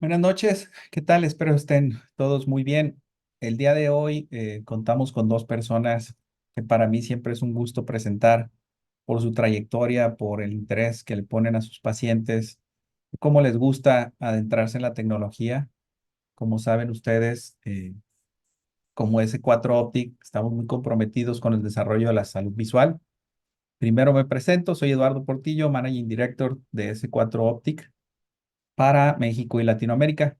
Buenas noches, ¿qué tal? Espero estén todos muy bien. El día de hoy contamos con dos personas que para mí siempre es un gusto presentar por su trayectoria, por el interés que le ponen a sus pacientes, cómo les gusta adentrarse en la tecnología. Como saben ustedes, como S4 Optic, estamos muy comprometidos con el desarrollo de la salud visual. Primero me presento, soy Eduardo Portillo, Managing Director de S4 Optic para México y Latinoamérica.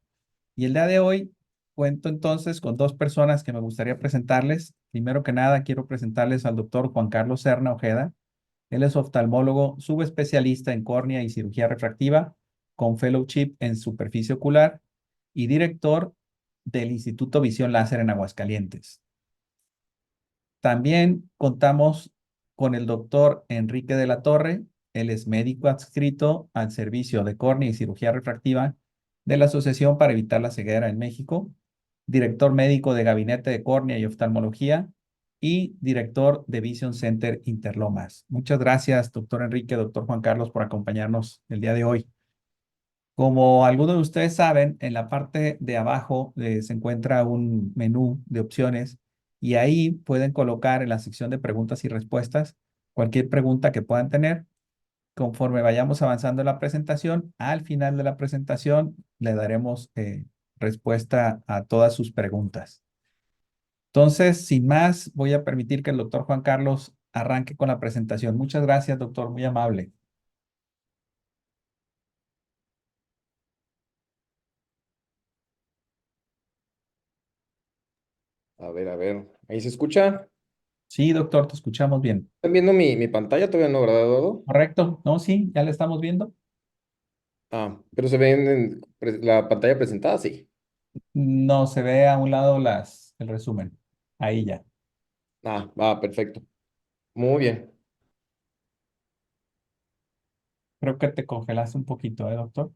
Y el día de hoy cuento entonces con dos personas que me gustaría presentarles. Primero que nada, quiero presentarles al doctor Juan Carlos Serna Ojeda. Él es oftalmólogo subespecialista en córnea y cirugía refractiva, con fellowship en superficie ocular y director del Instituto Visión Láser en Aguascalientes. También contamos con el doctor Enrique de la Torre. Él es médico adscrito al servicio de córnea y cirugía refractiva de la Asociación para Evitar la Ceguera en México, director médico de Gabinete de Córnea y Oftalmología y director de Vision Center Interlomas. Muchas gracias, doctor Enrique, doctor Juan Carlos, por acompañarnos el día de hoy. Como algunos de ustedes saben, en la parte de abajo se encuentra un menú de opciones y ahí pueden colocar en la sección de preguntas y respuestas cualquier pregunta que puedan tener. Conforme vayamos avanzando en la presentación, al final de la presentación le daremos respuesta a todas sus preguntas. Entonces, sin más, voy a permitir que el doctor Juan Carlos arranque con la presentación. Muchas gracias, doctor, muy amable. A ver, ¿ahí se escucha? Sí, doctor, te escuchamos bien. ¿Están viendo mi pantalla? ¿Todavía no, verdad, Eduardo? ¿Correcto? No, sí, ya le estamos viendo. Pero se ven en la pantalla presentada, sí. No, se ve a un lado el resumen. Ahí ya. Va, perfecto. Muy bien. Creo que te congelaste un poquito, doctor?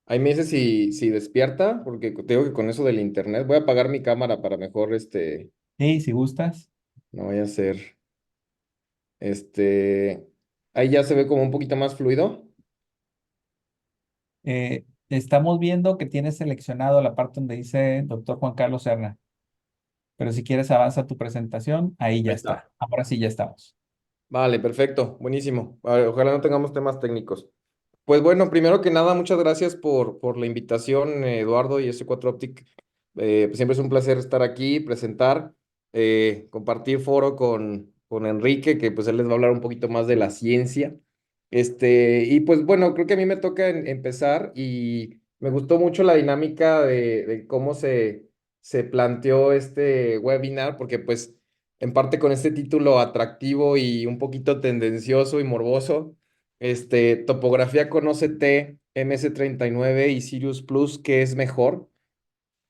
Ahí me dice si despierta, porque te digo que con eso del internet voy a apagar mi cámara para mejor, Sí, si gustas. no vaya a ser, este, ahí ya se ve como un poquito más fluido. Estamos viendo que tienes seleccionado la parte donde dice doctor Juan Carlos Serna, pero si quieres avanza tu presentación, ahí ya Ahí está. está. Ahora sí ya estamos. Vale, perfecto, buenísimo. A ver, ojalá no tengamos temas técnicos. Pues bueno, primero que nada, muchas gracias por la invitación, Eduardo y S4 Optic. Pues siempre es un placer estar aquí, presentar, compartir foro con Enrique, que pues él les va a hablar un poquito más de la ciencia. Y pues bueno, creo que a mí me toca empezar y me gustó mucho la dinámica de cómo se planteó este webinar, porque pues en parte con este título atractivo y un poquito tendencioso y morboso, topografía con OCT, MS39 y Sirius Plus, ¿qué es mejor?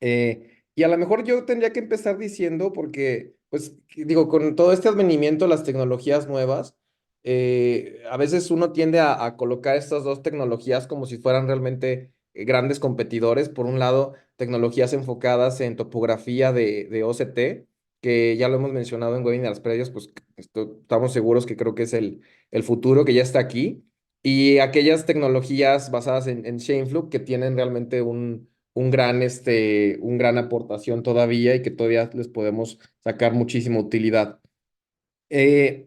Y a lo mejor yo tendría que empezar diciendo, porque, pues, digo, con todo este advenimiento, las tecnologías nuevas, a veces uno tiende a colocar estas dos tecnologías como si fueran realmente grandes competidores. Por un lado, tecnologías enfocadas en topografía de OCT, que ya lo hemos mencionado en webinars previos, pues estamos seguros que creo que es el futuro que ya está aquí. Y aquellas tecnologías basadas en Scheimpflug que tienen realmente un gran aportación todavía y que todavía les podemos sacar muchísima utilidad.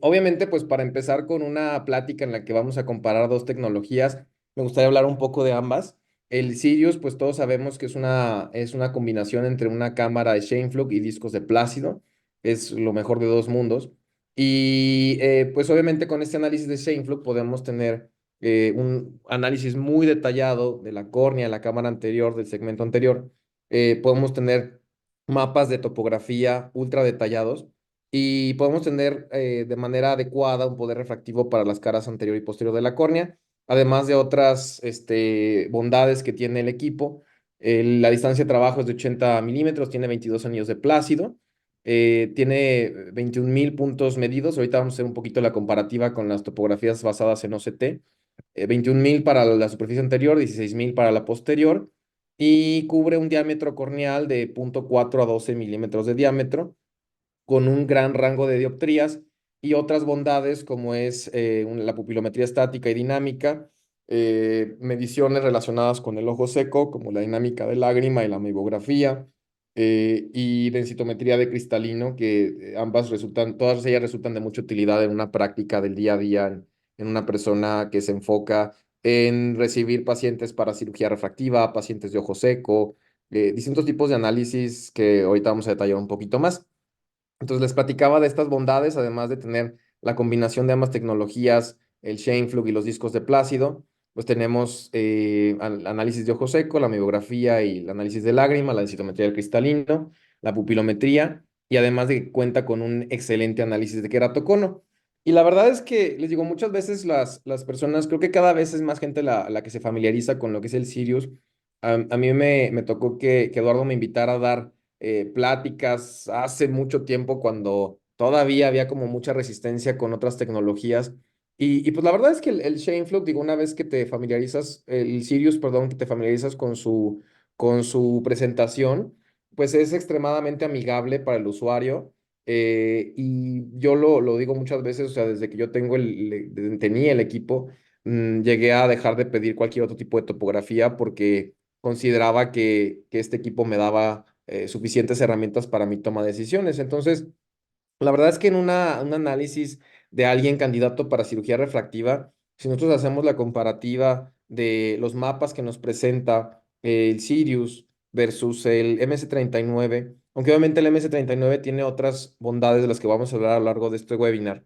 Obviamente, pues para empezar con una plática en la que vamos a comparar dos tecnologías, me gustaría hablar un poco de ambas. El Sirius, pues todos sabemos que es una combinación entre una cámara de Scheimpflug y discos de Plácido. Es lo mejor de dos mundos. Y pues obviamente con este análisis de Scheimpflug podemos tener un análisis muy detallado de la córnea, la cámara anterior, del segmento anterior. Podemos tener mapas de topografía ultra detallados y podemos tener de manera adecuada un poder refractivo para las caras anterior y posterior de la córnea, además de otras bondades que tiene el equipo. La distancia de trabajo es de 80 milímetros, tiene 22 anillos de Plácido, tiene 21.000 puntos medidos. Ahorita vamos a hacer un poquito la comparativa con las topografías basadas en OCT. 21.000 para la superficie anterior, 16.000 para la posterior, y cubre un diámetro corneal de 0.4 a 12 milímetros de diámetro con un gran rango de dioptrías y otras bondades como es la pupilometría estática y dinámica, mediciones relacionadas con el ojo seco, como la dinámica de lágrima y la amibografía, y densitometría de cristalino, que ambas resultan, todas ellas resultan de mucha utilidad en una práctica del día a día en una persona que se enfoca en recibir pacientes para cirugía refractiva, pacientes de ojo seco, distintos tipos de análisis que ahorita vamos a detallar un poquito más. Entonces les platicaba de estas bondades, además de tener la combinación de ambas tecnologías, el Scheimpflug y los discos de Plácido, pues tenemos análisis de ojo seco, la amiografía y el análisis de lágrima, la densitometría del cristalino, la pupilometría, y además de que cuenta con un excelente análisis de queratocono. Y la verdad es que, les digo, muchas veces las personas, creo que cada vez es más gente la que se familiariza con lo que es el Sirius. A mí me tocó que Eduardo me invitara a dar pláticas hace mucho tiempo cuando todavía había como mucha resistencia con otras tecnologías. Y pues la verdad es que el Shane digo, una vez que te familiarizas, el Sirius, perdón, que te familiarizas con su presentación, pues es extremadamente amigable para el usuario. Y yo lo digo muchas veces, o sea, desde que yo tenía el equipo, llegué a dejar de pedir cualquier otro tipo de topografía porque consideraba que este equipo me daba suficientes herramientas para mi toma de decisiones. Entonces, la verdad es que en un análisis de alguien candidato para cirugía refractiva, si nosotros hacemos la comparativa de los mapas que nos presenta el Sirius versus el MS39, aunque obviamente el MS39 tiene otras bondades de las que vamos a hablar a lo largo de este webinar,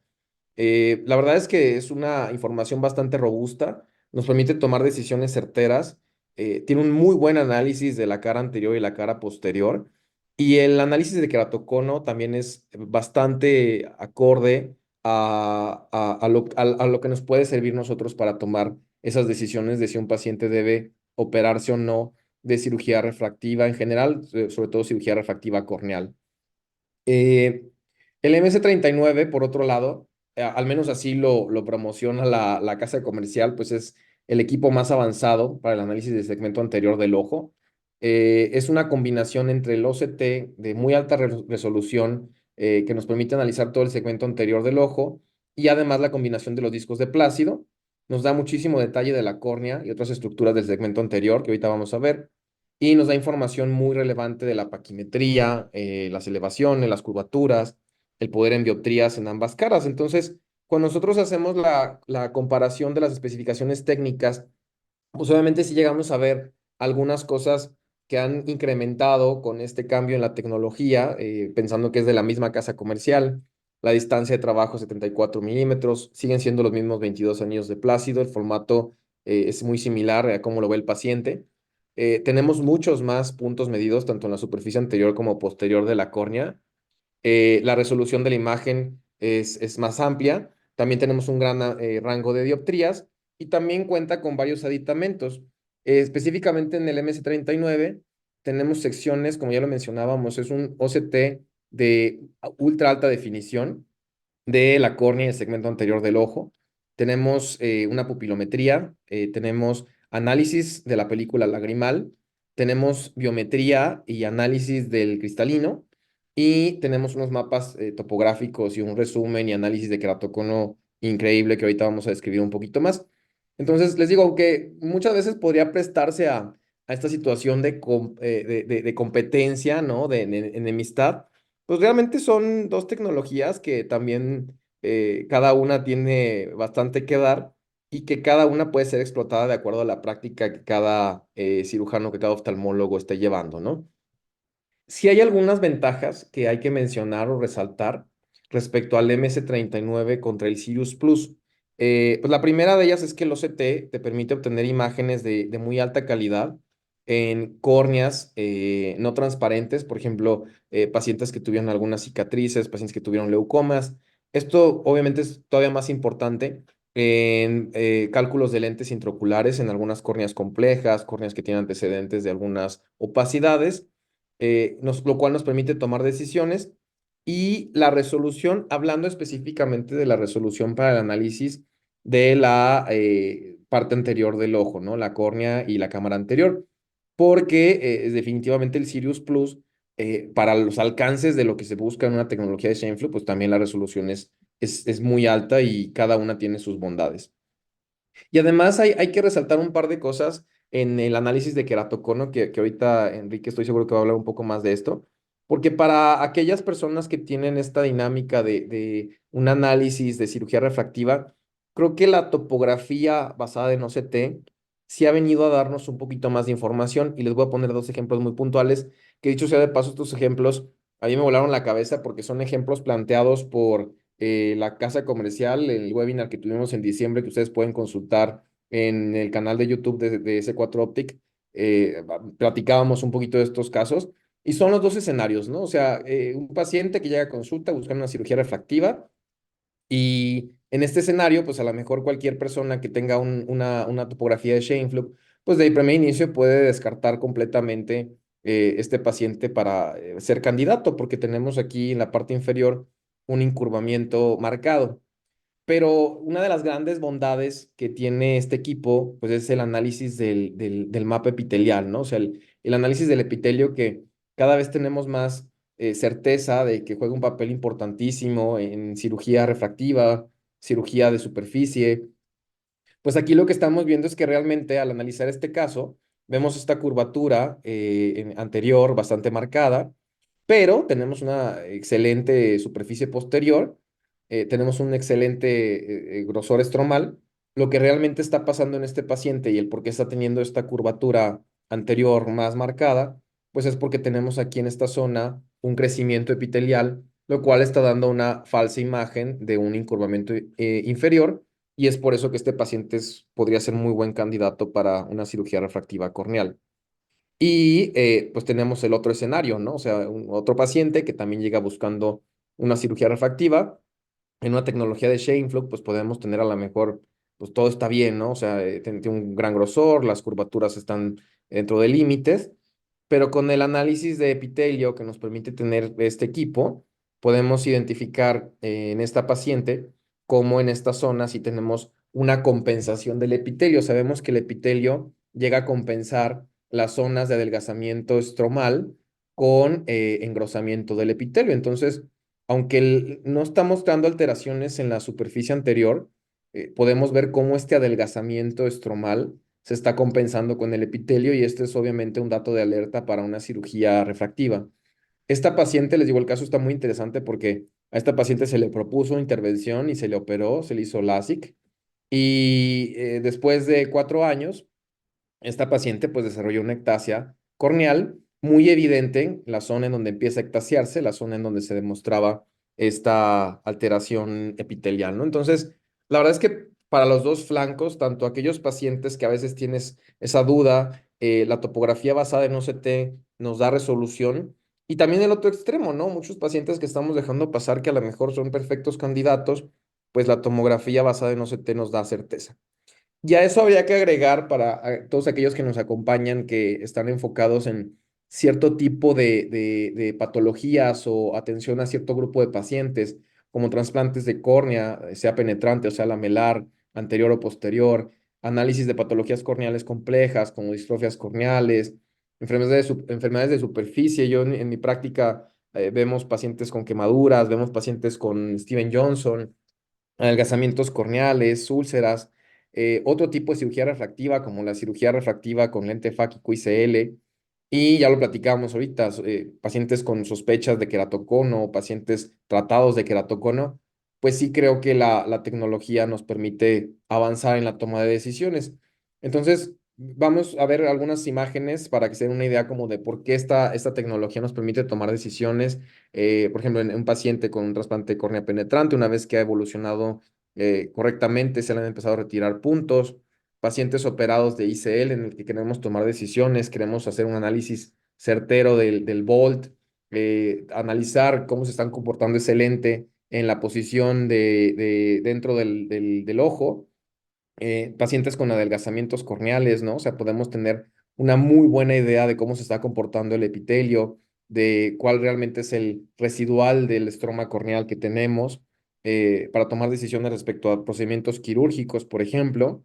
la verdad es que es una información bastante robusta, nos permite tomar decisiones certeras, tiene un muy buen análisis de la cara anterior y la cara posterior, y el análisis de queratocono también es bastante acorde a lo que nos puede servir nosotros para tomar esas decisiones de si un paciente debe operarse o no de cirugía refractiva en general, sobre todo cirugía refractiva corneal. Eh, el MS39, por otro lado, al menos así lo promociona la casa comercial, pues es el equipo más avanzado para el análisis del segmento anterior del ojo. Es una combinación entre el OCT de muy alta resolución que nos permite analizar todo el segmento anterior del ojo y además la combinación de los discos de Plácido. Nos da muchísimo detalle de la córnea y otras estructuras del segmento anterior que ahorita vamos a ver y nos da información muy relevante de la paquimetría, las elevaciones, las curvaturas, el poder en dioptrías en ambas caras. Entonces, cuando nosotros hacemos la comparación de las especificaciones técnicas, pues obviamente sí llegamos a ver algunas cosas que han incrementado con este cambio en la tecnología, pensando que es de la misma casa comercial. La distancia de trabajo 74 milímetros, siguen siendo los mismos 22 anillos de Plácido, el formato es muy similar a cómo lo ve el paciente. Tenemos muchos más puntos medidos, tanto en la superficie anterior como posterior de la córnea. La resolución de la imagen es más amplia. También tenemos un gran rango de dioptrías y también cuenta con varios aditamentos. Específicamente en el MS39 tenemos secciones, como ya lo mencionábamos, es un OCT de ultra alta definición de la córnea y el segmento anterior del ojo. Tenemos una pupilometría, tenemos análisis de la película lagrimal, tenemos biometría y análisis del cristalino y tenemos unos mapas topográficos y un resumen y análisis de queratocono increíble que ahorita vamos a describir un poquito más. Entonces, les digo que muchas veces podría prestarse a esta situación de competencia, ¿no? De enemistad, pues realmente son dos tecnologías que también cada una tiene bastante que dar y que cada una puede ser explotada de acuerdo a la práctica que cada cirujano, que cada oftalmólogo esté llevando, ¿no? Sí hay algunas ventajas que hay que mencionar o resaltar respecto al MS39 contra el Sirius Plus. Pues la primera de ellas es que el OCT te permite obtener imágenes de muy alta calidad en córneas no transparentes, por ejemplo, pacientes que tuvieron algunas cicatrices, pacientes que tuvieron leucomas. Esto obviamente es todavía más importante en cálculos de lentes intraoculares en algunas córneas complejas, córneas que tienen antecedentes de algunas opacidades lo cual nos permite tomar decisiones. Y la resolución, hablando específicamente de la resolución para el análisis de la parte anterior del ojo, ¿no? La córnea y la cámara anterior, porque definitivamente el Sirius Plus, para los alcances de lo que se busca en una tecnología de Scheimpflug, pues también la resolución es muy alta y cada una tiene sus bondades. Y además hay que resaltar un par de cosas en el análisis de queratocono, que ahorita Enrique estoy seguro que va a hablar un poco más de esto, porque para aquellas personas que tienen esta dinámica de un análisis de cirugía refractiva, creo que la topografía basada en OCT sí ha venido a darnos un poquito más de información y les voy a poner dos ejemplos muy puntuales, que dicho sea de paso, estos ejemplos a mí me volaron la cabeza porque son ejemplos planteados por la casa comercial, el webinar que tuvimos en diciembre que ustedes pueden consultar en el canal de YouTube de S4 Optic. Platicábamos un poquito de estos casos y son los dos escenarios, ¿no? O sea, un paciente que llega a consulta buscando una cirugía refractiva y en este escenario, pues a lo mejor cualquier persona que tenga una topografía de Scheimpflug, pues de primer inicio puede descartar completamente este paciente para ser candidato, porque tenemos aquí en la parte inferior un incurvamiento marcado. Pero una de las grandes bondades que tiene este equipo, pues es el análisis del mapa epitelial, ¿no? O sea, el análisis del epitelio que cada vez tenemos más certeza de que juega un papel importantísimo en cirugía refractiva, cirugía de superficie. Pues aquí lo que estamos viendo es que realmente al analizar este caso, vemos esta curvatura anterior bastante marcada, pero tenemos una excelente superficie posterior, tenemos un excelente grosor estromal. Lo que realmente está pasando en este paciente y el por qué está teniendo esta curvatura anterior más marcada, pues es porque tenemos aquí en esta zona un crecimiento epitelial, lo cual está dando una falsa imagen de un incurvamiento inferior y es por eso que este paciente podría ser muy buen candidato para una cirugía refractiva corneal. Y pues tenemos el otro escenario, ¿no? O sea, otro paciente que también llega buscando una cirugía refractiva. En una tecnología de Scheimpflug, pues podemos tener a lo mejor, pues todo está bien, ¿no? O sea, tiene un gran grosor, las curvaturas están dentro de límites, pero con el análisis de epitelio que nos permite tener este equipo, podemos identificar en esta paciente cómo en esta zona sí tenemos una compensación del epitelio. Sabemos que el epitelio llega a compensar las zonas de adelgazamiento estromal con engrosamiento del epitelio. Entonces, aunque no está mostrando alteraciones en la superficie anterior, podemos ver cómo este adelgazamiento estromal se está compensando con el epitelio y este es obviamente un dato de alerta para una cirugía refractiva. Esta paciente, les digo, el caso está muy interesante porque a esta paciente se le propuso intervención y se le operó, se le hizo LASIK y después de 4 años esta paciente pues desarrolló una ectasia corneal muy evidente en la zona en donde empieza a ectasiarse, la zona en donde se demostraba esta alteración epitelial, ¿no? Entonces, la verdad es que para los dos flancos, tanto aquellos pacientes que a veces tienes esa duda, la topografía basada en OCT nos da resolución, y también el otro extremo, ¿no? Muchos pacientes que estamos dejando pasar que a lo mejor son perfectos candidatos, pues la tomografía basada en OCT nos da certeza. Ya eso habría que agregar para todos aquellos que nos acompañan que están enfocados en cierto tipo de patologías o atención a cierto grupo de pacientes, como trasplantes de córnea, sea penetrante o sea lamelar, anterior o posterior, análisis de patologías corneales complejas como distrofias corneales, enfermedades de superficie. Yo en mi práctica vemos pacientes con quemaduras, vemos pacientes con Steven Johnson, adelgazamientos corneales, úlceras, otro tipo de cirugía refractiva como la cirugía refractiva con lente fáquico ICL, y ya lo platicábamos ahorita, pacientes con sospechas de queratocono, pacientes tratados de queratocono, pues sí creo que la tecnología nos permite avanzar en la toma de decisiones. Entonces, vamos a ver algunas imágenes para que se den una idea como de por qué esta tecnología nos permite tomar decisiones. Por ejemplo, en un paciente con un trasplante de córnea penetrante, una vez que ha evolucionado correctamente, se le han empezado a retirar puntos. Pacientes operados de ICL en el que queremos tomar decisiones, queremos hacer un análisis certero del Bolt, analizar cómo se están comportando ese lente en la posición dentro del ojo, pacientes con adelgazamientos corneales, ¿no? O sea, podemos tener una muy buena idea de cómo se está comportando el epitelio, de cuál realmente es el residual del estroma corneal que tenemos, para tomar decisiones respecto a procedimientos quirúrgicos, por ejemplo.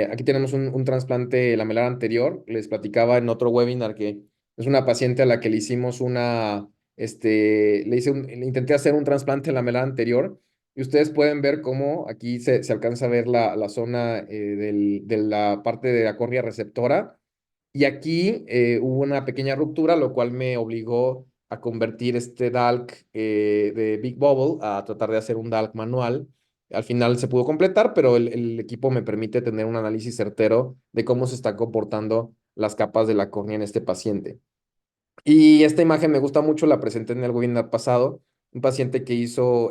Aquí tenemos un trasplante lamelar anterior. Les platicaba en otro webinar que es una paciente a la que le hicimos le intenté hacer un trasplante lamelar anterior Y ustedes pueden ver cómo aquí se alcanza a ver la zona de la parte de la córnea receptora. Y aquí hubo una pequeña ruptura, lo cual me obligó a convertir este DALC de Big Bubble a tratar de hacer un DALC manual. Al final se pudo completar, pero el equipo me permite tener un análisis certero de cómo se están comportando las capas de la córnea en este paciente. Y esta imagen me gusta mucho, la presenté en el webinar pasado. Un paciente que hizo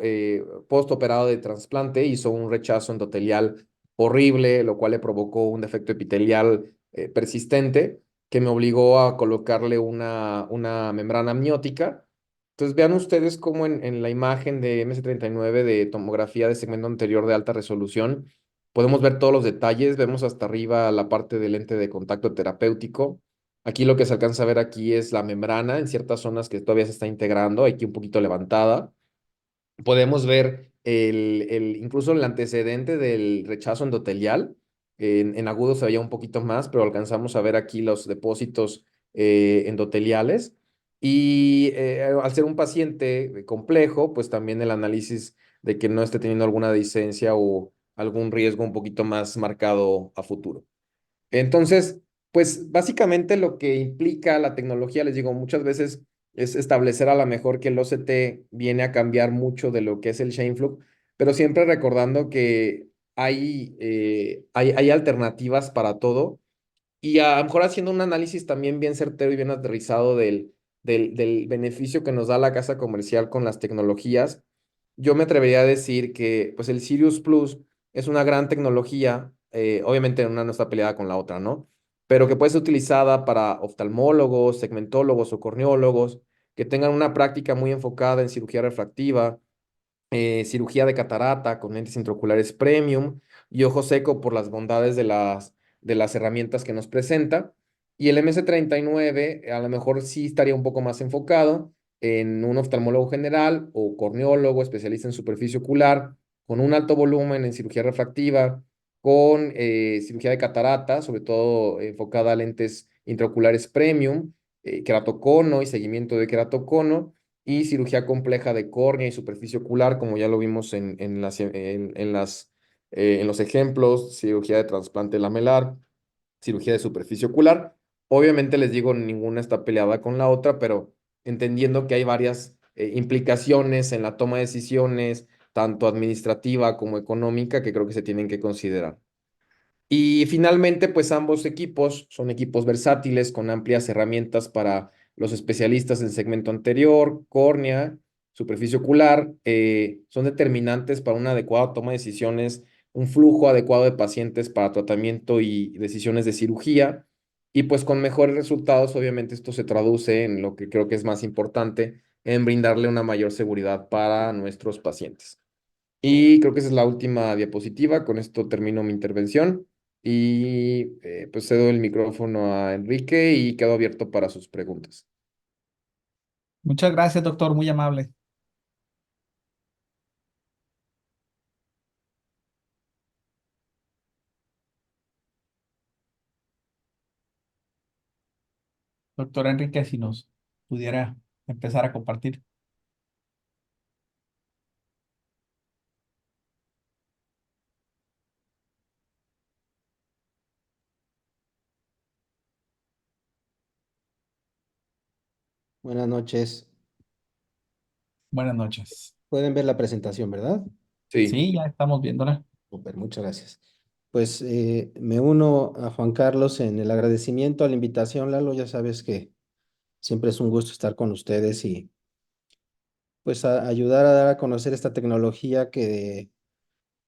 postoperado de trasplante, hizo un rechazo endotelial horrible, lo cual le provocó un defecto epitelial persistente que me obligó a colocarle una membrana amniótica. Entonces vean ustedes cómo en la imagen de MS39 de tomografía de segmento anterior de alta resolución podemos ver todos los detalles, vemos hasta arriba la parte del lente de contacto terapéutico. Aquí lo que se alcanza a ver aquí es la membrana en ciertas zonas que todavía se está integrando, aquí un poquito levantada. Podemos ver incluso el antecedente del rechazo endotelial. En agudo se veía un poquito más, pero alcanzamos a ver aquí los depósitos endoteliales. Y al ser un paciente complejo, pues también el análisis de que no esté teniendo alguna discencia o algún riesgo un poquito más marcado a futuro. Entonces, pues básicamente lo que implica la tecnología, les digo, muchas veces es establecer a lo mejor que el OCT viene a cambiar mucho de lo que es el Scheimpflug, pero siempre recordando que hay alternativas para todo y a lo mejor haciendo un análisis también bien certero y bien aterrizado del beneficio que nos da la casa comercial con las tecnologías, yo me atrevería a decir que pues el Sirius Plus es una gran tecnología, obviamente una no está peleada con la otra, ¿no? Pero que puede ser utilizada para oftalmólogos, segmentólogos o corneólogos que tengan una práctica muy enfocada en cirugía refractiva, cirugía de catarata con lentes intraoculares premium y ojo seco por las bondades de las herramientas que nos presenta. Y el MS39 a lo mejor sí estaría un poco más enfocado en un oftalmólogo general o corneólogo, especialista en superficie ocular, con un alto volumen en cirugía refractiva, con cirugía de catarata, sobre todo enfocada a lentes intraoculares premium, keratocono y seguimiento de keratocono y cirugía compleja de córnea y superficie ocular, como ya lo vimos en los ejemplos, cirugía de trasplante lamelar, cirugía de superficie ocular. Obviamente les digo, ninguna está peleada con la otra, pero entendiendo que hay varias implicaciones en la toma de decisiones, tanto administrativa como económica, que creo que se tienen que considerar. Y finalmente, pues ambos equipos son equipos versátiles con amplias herramientas para los especialistas en segmento anterior, córnea, superficie ocular, son determinantes para una adecuada toma de decisiones, un flujo adecuado de pacientes para tratamiento y decisiones de cirugía. Y pues con mejores resultados, obviamente esto se traduce en lo que creo que es más importante, en brindarle una mayor seguridad para nuestros pacientes. Y creo que esa es la última diapositiva. Con esto termino mi intervención y pues cedo el micrófono a Enrique y quedo abierto para sus preguntas. Muchas gracias, doctor, muy amable. Doctor Enrique, si nos pudiera empezar a compartir. Buenas noches. Buenas noches. Pueden ver la presentación, ¿verdad? Sí, Sí, ya estamos viéndola. Súper, muchas gracias. Pues me uno a Juan Carlos en el agradecimiento a la invitación, Lalo. Ya sabes que siempre es un gusto estar con ustedes y pues ayudar a dar a conocer esta tecnología que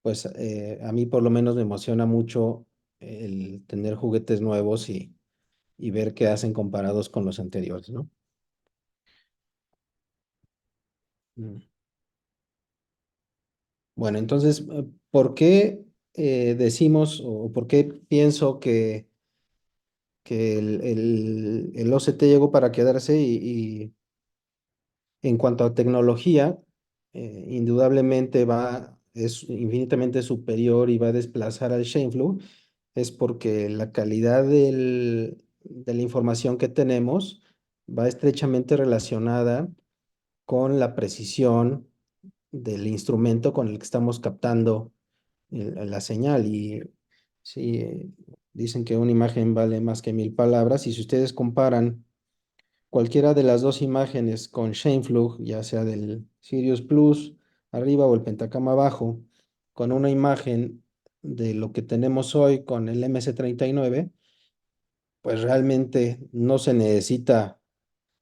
pues a mí por lo menos me emociona mucho el tener juguetes nuevos y ver qué hacen comparados con los anteriores, ¿no? Mm. Bueno, entonces, ¿por qué decimos o por qué pienso que el OCT llegó para quedarse y en cuanto a tecnología, indudablemente es infinitamente superior y va a desplazar al Sheinflug? Es porque la calidad de la información que tenemos va estrechamente relacionada con la precisión del instrumento con el que estamos captando la señal. Y sí, dicen que una imagen vale más que 1000 palabras. Y si ustedes comparan cualquiera de las dos imágenes con Scheimpflug, ya sea del Sirius Plus arriba o el Pentacam abajo, con una imagen de lo que tenemos hoy con el MC39, pues realmente no se necesita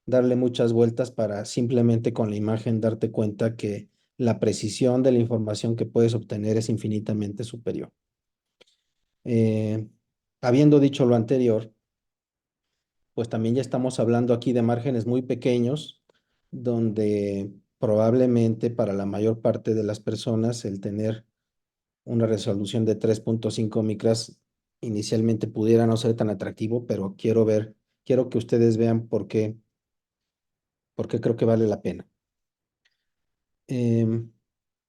darle muchas vueltas para simplemente con la imagen darte cuenta que la precisión de la información que puedes obtener es infinitamente superior. Eh, Habiendo dicho lo anterior, pues también ya estamos hablando aquí de márgenes muy pequeños, donde probablemente para la mayor parte de las personas el tener una resolución de 3.5 micras inicialmente pudiera no ser tan atractivo, pero quiero que ustedes vean por qué creo que vale la pena. Em,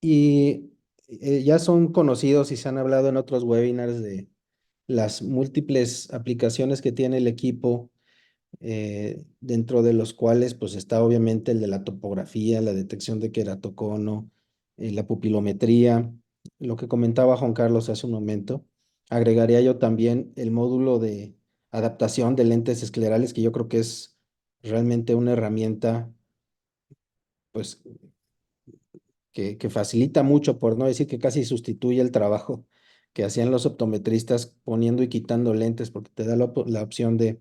y ya son conocidos y se han hablado en otros webinars de las múltiples aplicaciones que tiene el equipo, dentro de los cuales pues está obviamente el de la topografía, la detección de queratocono, la pupilometría, lo que comentaba Juan Carlos hace un momento. Agregaría yo también el módulo de adaptación de lentes esclerales, que yo creo que es realmente una herramienta pues que facilita mucho, por no decir que casi sustituye el trabajo que hacían los optometristas poniendo y quitando lentes, porque te da la opción de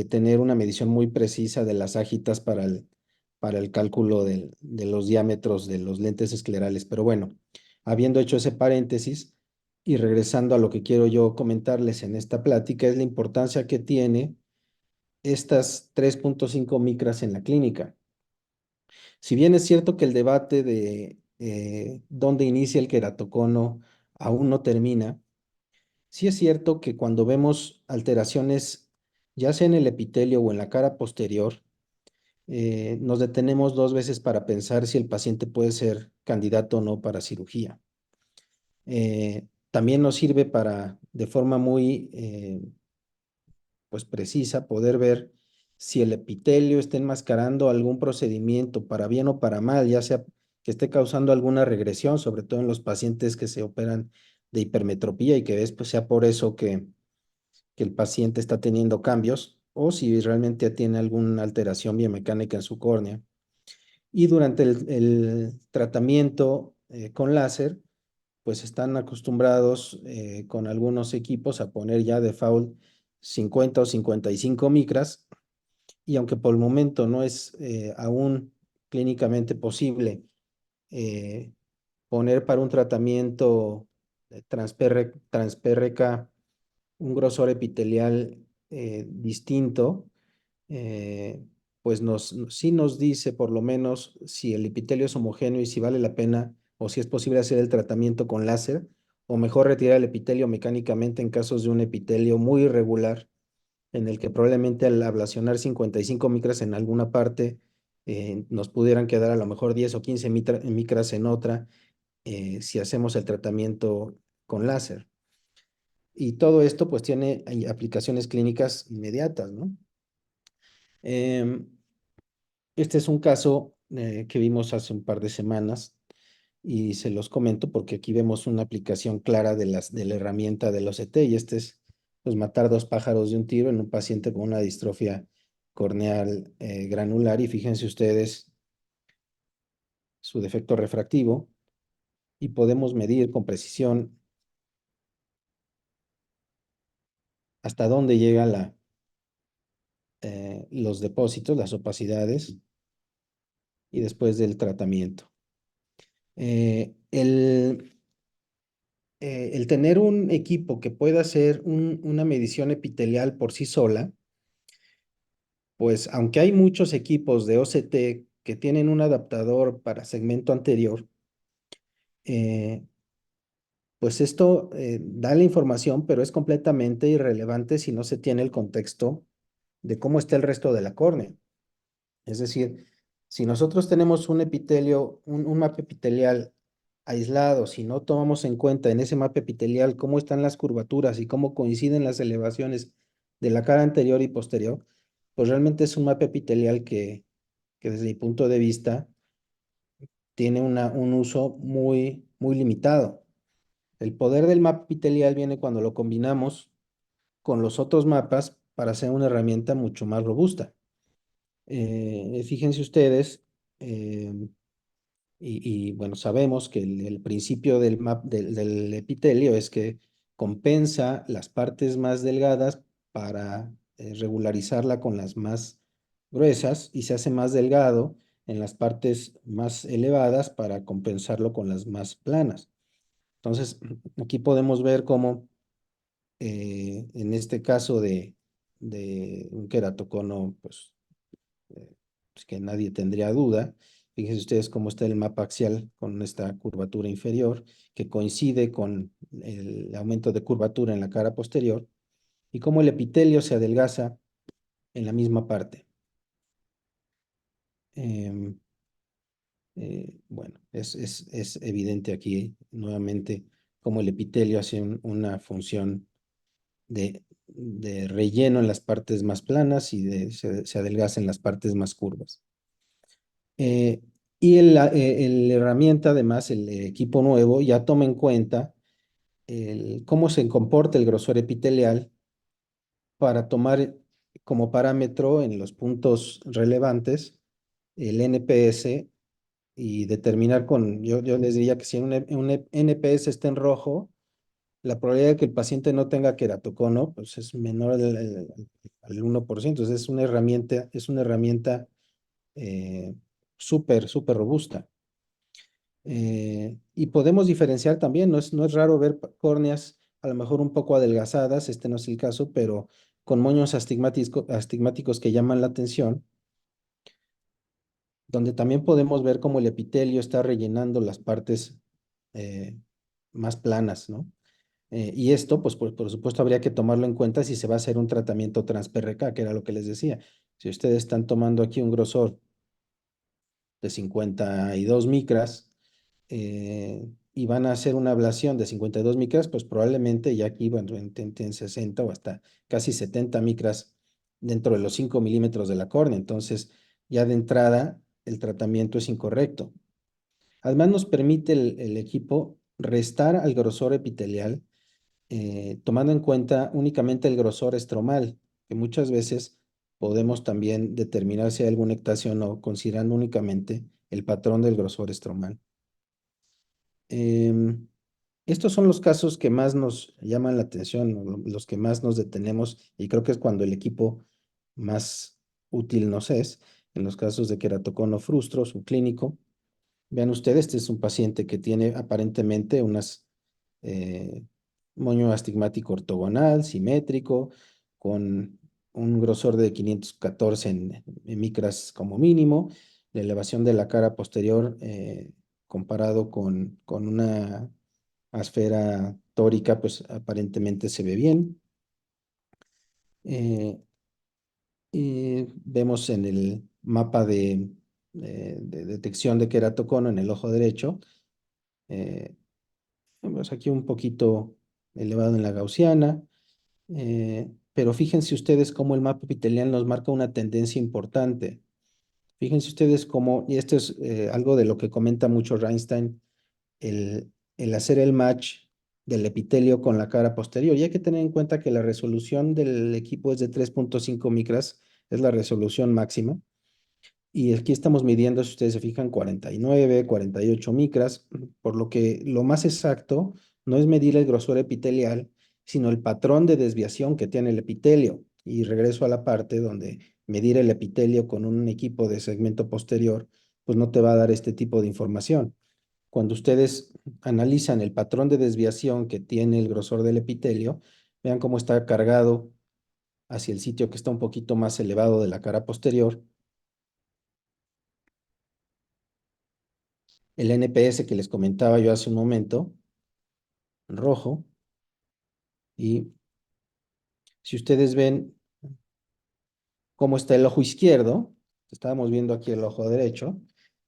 tener una medición muy precisa de las ágitas para el cálculo de los diámetros de los lentes esclerales. Pero bueno, habiendo hecho ese paréntesis y regresando a lo que quiero yo comentarles en esta plática, es la importancia que tiene estas 3.5 micras en la clínica. Si bien es cierto que el debate de dónde inicia el queratocono aún no termina, sí es cierto que cuando vemos alteraciones, ya sea en el epitelio o en la cara posterior, nos detenemos 2 veces para pensar si el paciente puede ser candidato o no para cirugía. También nos sirve para, de forma muy pues precisa, poder ver si el epitelio está enmascarando algún procedimiento para bien o para mal, ya sea que esté causando alguna regresión, sobre todo en los pacientes que se operan de hipermetropía y que ves, pues sea por eso que el paciente está teniendo cambios, o si realmente tiene alguna alteración biomecánica en su córnea. Y durante el tratamiento con láser, pues están acostumbrados con algunos equipos a poner ya default 50 o 55 micras, y aunque por el momento no es aún clínicamente posible eh, poner para un tratamiento transpérrica un grosor epitelial distinto, eh, pues sí nos dice por lo menos si el epitelio es homogéneo y si vale la pena o si es posible hacer el tratamiento con láser, o mejor retirar el epitelio mecánicamente en casos de un epitelio muy irregular, en el que probablemente al ablacionar 55 micras en alguna parte, nos pudieran quedar a lo mejor 10 o 15 micras en otra, si hacemos el tratamiento con láser. Y todo esto pues tiene aplicaciones clínicas inmediatas, ¿no? Em, Este es un caso que vimos hace un par de semanas y se los comento porque aquí vemos una aplicación clara de la herramienta del OCT, y este es pues matar dos pájaros de un tiro en un paciente con una distrofia corneal granular. Y fíjense ustedes su defecto refractivo y podemos medir con precisión hasta dónde llegan los depósitos, las opacidades, y después del tratamiento. El tener un equipo que pueda hacer una medición epitelial por sí sola, pues aunque hay muchos equipos de OCT que tienen un adaptador para segmento anterior, eh, pues esto da la información, pero es completamente irrelevante si no se tiene el contexto de cómo está el resto de la córnea. Es decir, si nosotros tenemos un epitelio, un mapa epitelial aislado, si no tomamos en cuenta en ese mapa epitelial cómo están las curvaturas y cómo coinciden las elevaciones de la cara anterior y posterior, pues realmente es un mapa epitelial que desde mi punto de vista tiene un uso muy, muy limitado. El poder del mapa epitelial viene cuando lo combinamos con los otros mapas para hacer una herramienta mucho más robusta. Fíjense ustedes, eh, bueno, sabemos que el principio del epitelio es que compensa las partes más delgadas para regularizarla con las más gruesas y se hace más delgado en las partes más elevadas para compensarlo con las más planas. Entonces, aquí podemos ver cómo en este caso de un queratocono, pues que nadie tendría duda. Fíjense ustedes cómo está el mapa axial con esta curvatura inferior, que coincide con el aumento de curvatura en la cara posterior, y cómo el epitelio se adelgaza en la misma parte. Em, bueno, es evidente aquí nuevamente cómo el epitelio hace una función de relleno en las partes más planas y se adelgaza en las partes más curvas. Y la herramienta, además, el equipo nuevo, ya toma en cuenta cómo se comporta el grosor epitelial para tomar como parámetro en los puntos relevantes el NPS y determinar yo les diría que si un NPS está en rojo, la probabilidad de que el paciente no tenga queratocono pues es menor al 1%. Entonces es una herramienta súper, súper robusta. Y podemos diferenciar también, no es raro ver córneas a lo mejor un poco adelgazadas, este no es el caso, pero con moños astigmáticos que llaman la atención, donde también podemos ver cómo el epitelio está rellenando las partes eh, más planas, ¿no? Y esto, pues por supuesto, habría que tomarlo en cuenta si se va a hacer un tratamiento trans-PRK, que era lo que les decía. Si ustedes están tomando aquí un grosor de 52 micras y van a hacer una ablación de 52 micras, pues probablemente ya aquí, bueno, intenten 60 o hasta casi 70 micras dentro de los 5 milímetros de la córnea. Entonces, ya de entrada, el tratamiento es incorrecto. Además, nos permite el equipo restar al grosor epitelial, tomando en cuenta únicamente el grosor estromal, que muchas veces podemos también determinar si hay alguna ectación o considerando únicamente el patrón del grosor estromal. Em, Estos son los casos que más nos llaman la atención, o los que más nos detenemos, y creo que es cuando el equipo más útil nos es, en los casos de queratocono frustro subclínico. Vean ustedes, este es un paciente que tiene aparentemente eh, moño astigmático ortogonal, simétrico, con un grosor de 514 en micras como mínimo, la elevación de la cara posterior comparado con una esfera tórica, pues aparentemente se ve bien. Eh, y vemos en el mapa de detección de queratocono en el ojo derecho, eh, vemos aquí un poquito elevado en la gaussiana, pero fíjense ustedes cómo el mapa epitelial nos marca una tendencia importante. Fíjense ustedes cómo, y esto es algo de lo que comenta mucho Reinstein, el hacer el match del epitelio con la cara posterior. Y hay que tener en cuenta que la resolución del equipo es de 3.5 micras, es la resolución máxima. Y aquí estamos midiendo, si ustedes se fijan, 49, 48 micras, por lo que lo más exacto no es medir el grosor epitelial, sino el patrón de desviación que tiene el epitelio. Y regreso a la parte donde medir el epitelio con un equipo de segmento posterior, pues no te va a dar este tipo de información. Cuando ustedes analizan el patrón de desviación que tiene el grosor del epitelio, vean cómo está cargado hacia el sitio que está un poquito más elevado de la cara posterior. El NPS que les comentaba yo hace un momento, en rojo, y si ustedes ven cómo está el ojo izquierdo, estábamos viendo aquí el ojo derecho,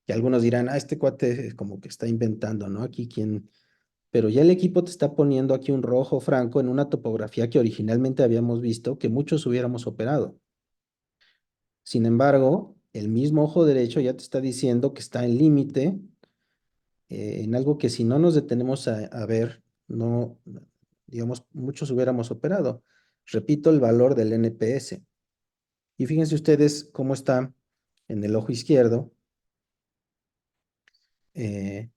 y algunos dirán, este cuate es como que está inventando, ¿no? Aquí quien... Pero ya el equipo te está poniendo aquí un rojo franco en una topografía que originalmente habíamos visto que muchos hubiéramos operado. Sin embargo, el mismo ojo derecho ya te está diciendo que está en límite en algo que si no nos detenemos a ver, no, digamos, muchos hubiéramos operado. Repito, el valor del NPS. Y fíjense ustedes cómo está en el ojo izquierdo, eh,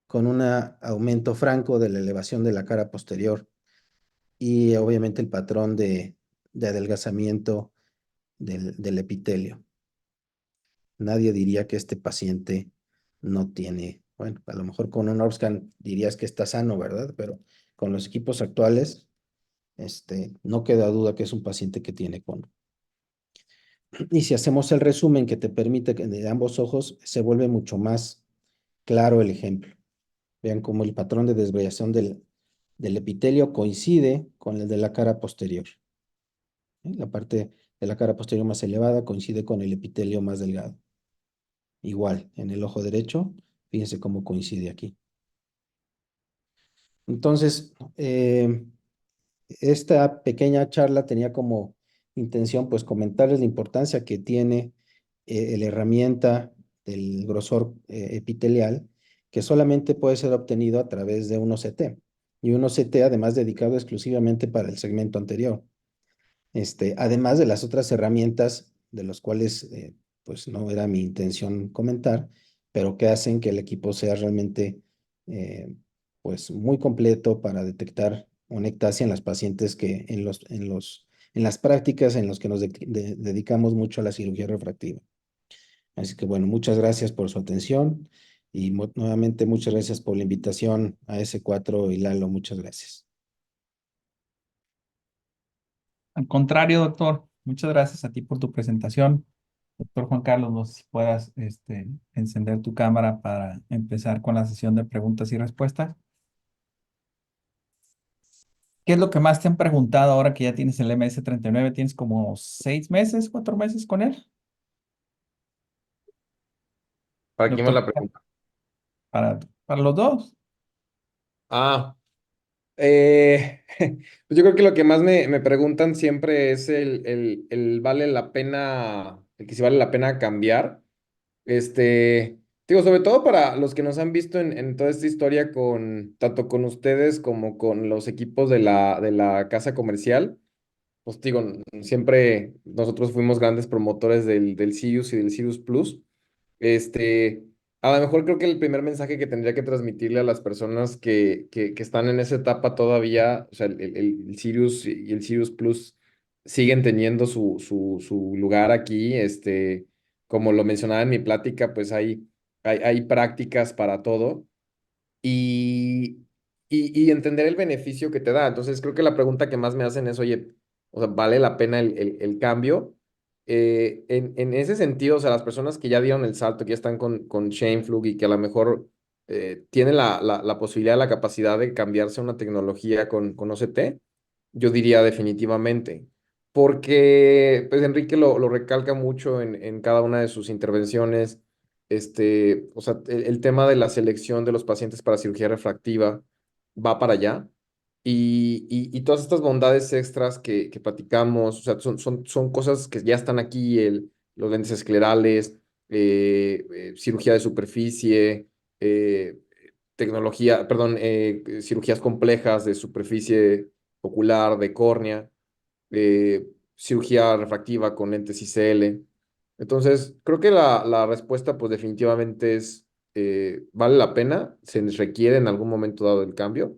con un aumento franco de la elevación de la cara posterior y obviamente el patrón de adelgazamiento del epitelio. Nadie diría que este paciente no tiene, bueno, a lo mejor con un Orbscan dirías que está sano, ¿verdad? Pero con los equipos actuales, no queda duda que es un paciente que tiene cono. Y si hacemos el resumen que te permite que de ambos ojos, se vuelve mucho más claro el ejemplo. Vean cómo el patrón de desviación del epitelio coincide con el de la cara posterior. La parte de la cara posterior más elevada coincide con el epitelio más delgado. Igual, en el ojo derecho, fíjense cómo coincide aquí. Entonces, esta pequeña charla tenía como intención, pues, comentarles la importancia que tiene la herramienta del grosor epitelial, que solamente puede ser obtenido a través de un OCT. Y un OCT, además, dedicado exclusivamente para el segmento anterior. Además de las otras herramientas de las cuales pues no era mi intención comentar, pero que hacen que el equipo sea realmente eh, pues muy completo para detectar una ectasia en las pacientes que en las prácticas en las que nos dedicamos mucho a la cirugía refractiva. Así que bueno, muchas gracias por su atención y nuevamente muchas gracias por la invitación a S4 y Lalo, muchas gracias. Al contrario, doctor, muchas gracias a ti por tu presentación. Doctor Juan Carlos, no sé si puedas encender tu cámara para empezar con la sesión de preguntas y respuestas. ¿Qué es lo que más te han preguntado ahora que ya tienes el MS-39? ¿Tienes como 6 meses, 4 meses con él? ¿Para quién me Doctor, la pregunta? para los dos. Ah, pues yo creo que lo que más me preguntan siempre es el vale la pena, el que si vale la pena cambiar. Digo, sobre todo para los que nos han visto en toda esta historia tanto con ustedes como con los equipos de la casa comercial. Pues digo, siempre nosotros fuimos grandes promotores del Sirius y del Sirius Plus. Este, a lo mejor creo que el primer mensaje que tendría que transmitirle a las personas que están en esa etapa todavía, o sea, el Sirius y el Sirius Plus siguen teniendo su lugar aquí. Como lo mencionaba en mi plática, pues hay prácticas para todo y, y entender el beneficio que te da. Entonces, creo que la pregunta que más me hacen es, oye, o sea, ¿vale la pena el cambio? En ese sentido, o sea, las personas que ya dieron el salto, que ya están con Shameflug y que a lo mejor tienen la posibilidad, la capacidad de cambiarse a una tecnología con OCT, yo diría definitivamente. Porque, pues, Enrique lo recalca mucho en cada una de sus intervenciones. O sea, el tema de la selección de los pacientes para cirugía refractiva va para allá. Y todas estas bondades extras que platicamos, o sea, son cosas que ya están aquí, los lentes esclerales, cirugía de superficie, eh, tecnología, perdón, cirugías complejas de superficie ocular, de córnea, cirugía refractiva con lentes ICL. Entonces, creo que la respuesta, pues definitivamente es, vale la pena, se requiere en algún momento dado el cambio,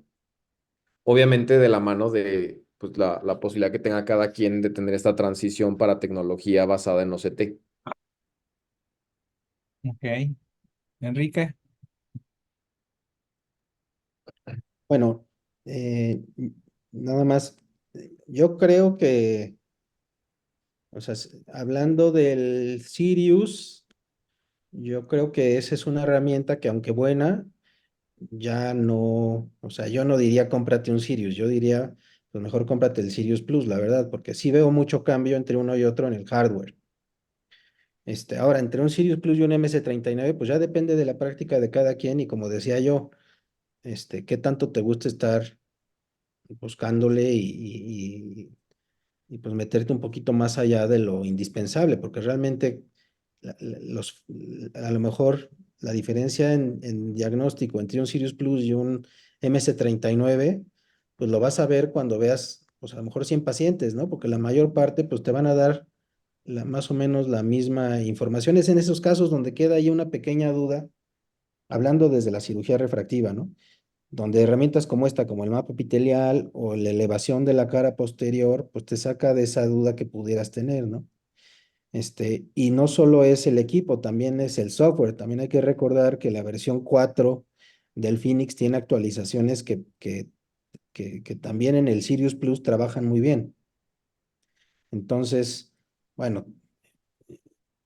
obviamente de la mano de pues, la posibilidad que tenga cada quien de tener esta transición para tecnología basada en OCT. Ok. Enrique. Bueno, nada más, yo creo que, o sea, hablando del Sirius, yo creo que esa es una herramienta que aunque buena, ya no, o sea, yo no diría cómprate un Sirius, yo diría, pues mejor cómprate el Sirius Plus, la verdad, porque sí veo mucho cambio entre uno y otro en el hardware. Ahora, entre un Sirius Plus y un MS39, pues ya depende de la práctica de cada quien y como decía yo, qué tanto te gusta estar buscándole y pues meterte un poquito más allá de lo indispensable, porque realmente a lo mejor la diferencia en diagnóstico entre un Sirius Plus y un MS39, pues lo vas a ver cuando veas, pues a lo mejor 100 pacientes, ¿no? Porque la mayor parte, pues te van a dar más o menos la misma información. Es en esos casos donde queda ahí una pequeña duda, hablando desde la cirugía refractiva, ¿no? Donde herramientas como esta, como el mapa epitelial o la elevación de la cara posterior, pues te saca de esa duda que pudieras tener, ¿no? Y no solo es el equipo, también es el software. También hay que recordar que la versión 4 del Phoenix tiene actualizaciones que también en el Sirius Plus trabajan muy bien. Entonces, bueno,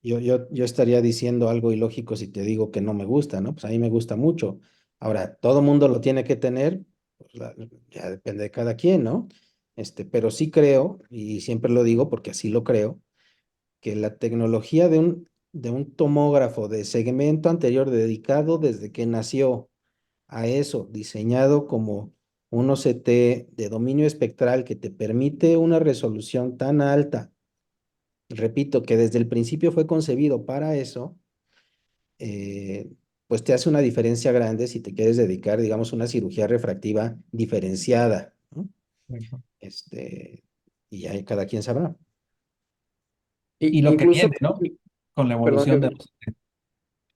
yo estaría diciendo algo ilógico si te digo que no me gusta, ¿no? Pues a mí me gusta mucho. Ahora, todo mundo lo tiene que tener, pues ya depende de cada quien, ¿no? Pero sí creo, y siempre lo digo porque así lo creo, que la tecnología de un tomógrafo de segmento anterior dedicado desde que nació a eso, diseñado como un OCT de dominio espectral que te permite una resolución tan alta, repito, que desde el principio fue concebido para eso, eh, pues te hace una diferencia grande si te quieres dedicar, digamos, a una cirugía refractiva diferenciada, ¿no? Correcto. Este, y ahí cada quien sabrá. Y lo que Incluso, viene, ¿no? Con la perdón, evolución de los...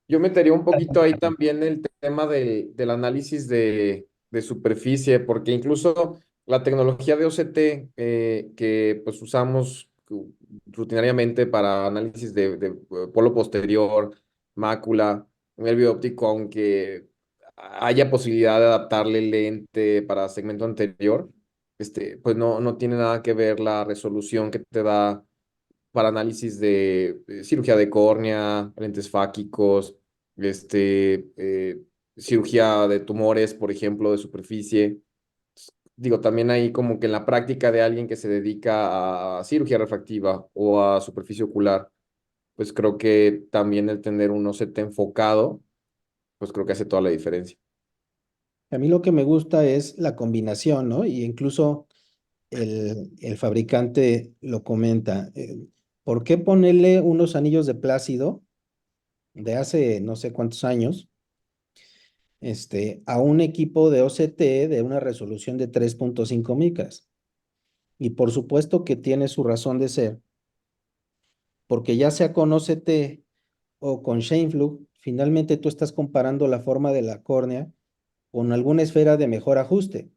yo metería un poquito ahí también el tema del análisis de superficie, porque incluso la tecnología de OCT que pues usamos rutinariamente para análisis de polo posterior, mácula, nervio óptico, aunque haya posibilidad de adaptarle lente para segmento anterior, pues no tiene nada que ver la resolución que te da para análisis de cirugía de córnea, lentes fáquicos, cirugía de tumores, por ejemplo, de superficie. Digo, también ahí como que en la práctica de alguien que se dedica a cirugía refractiva o a superficie ocular, pues creo que también el tener un OCT enfocado, pues creo que hace toda la diferencia. A mí lo que me gusta es la combinación, ¿no? Y incluso el fabricante lo comenta. ¿Por qué ponerle unos anillos de plácido de hace no sé cuántos años, a un equipo de OCT de una resolución de 3.5 micras? Y por supuesto que tiene su razón de ser, porque ya sea con OCT o con Scheimpflug, finalmente tú estás comparando la forma de la córnea con alguna esfera de mejor ajuste,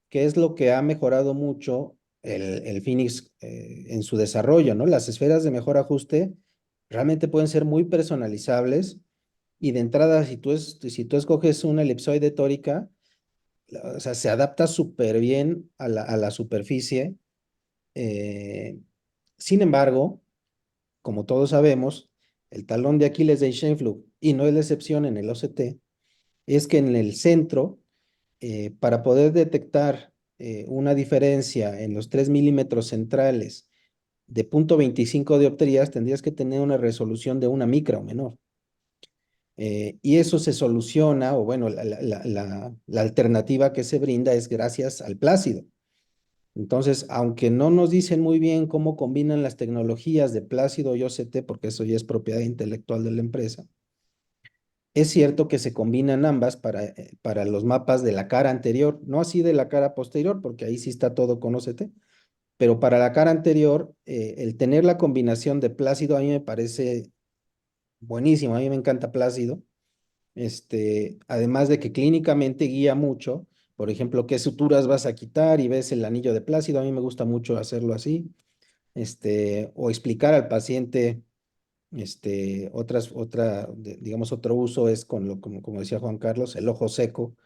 que es lo que ha mejorado mucho el Phoenix en su desarrollo, ¿no? Las esferas de mejor ajuste realmente pueden ser muy personalizables y de entrada, si tú escoges una elipsoide tórica, o sea, se adapta súper bien a la superficie. eh, Sin embargo, como todos sabemos, el talón de Aquiles de Scheimpflug, y no es la excepción en el OCT, es que en el centro, para poder detectar una diferencia en los 3 milímetros centrales de 0.25 dioptrías, tendrías que tener una resolución de una micra o menor. Y eso se soluciona, o bueno, la alternativa que se brinda es gracias al plácido. Entonces, aunque no nos dicen muy bien cómo combinan las tecnologías de plácido y OCT, porque eso ya es propiedad intelectual de la empresa, es cierto que se combinan ambas para los mapas de la cara anterior, no así de la cara posterior, porque ahí sí está todo con OCT, pero para la cara anterior, el tener la combinación de Plácido a mí me parece buenísimo, a mí me encanta Plácido, además de que clínicamente guía mucho, por ejemplo, qué suturas vas a quitar y ves el anillo de Plácido, a mí me gusta mucho hacerlo así, o explicar al paciente. Digamos, otro uso es como decía Juan Carlos, el ojo seco,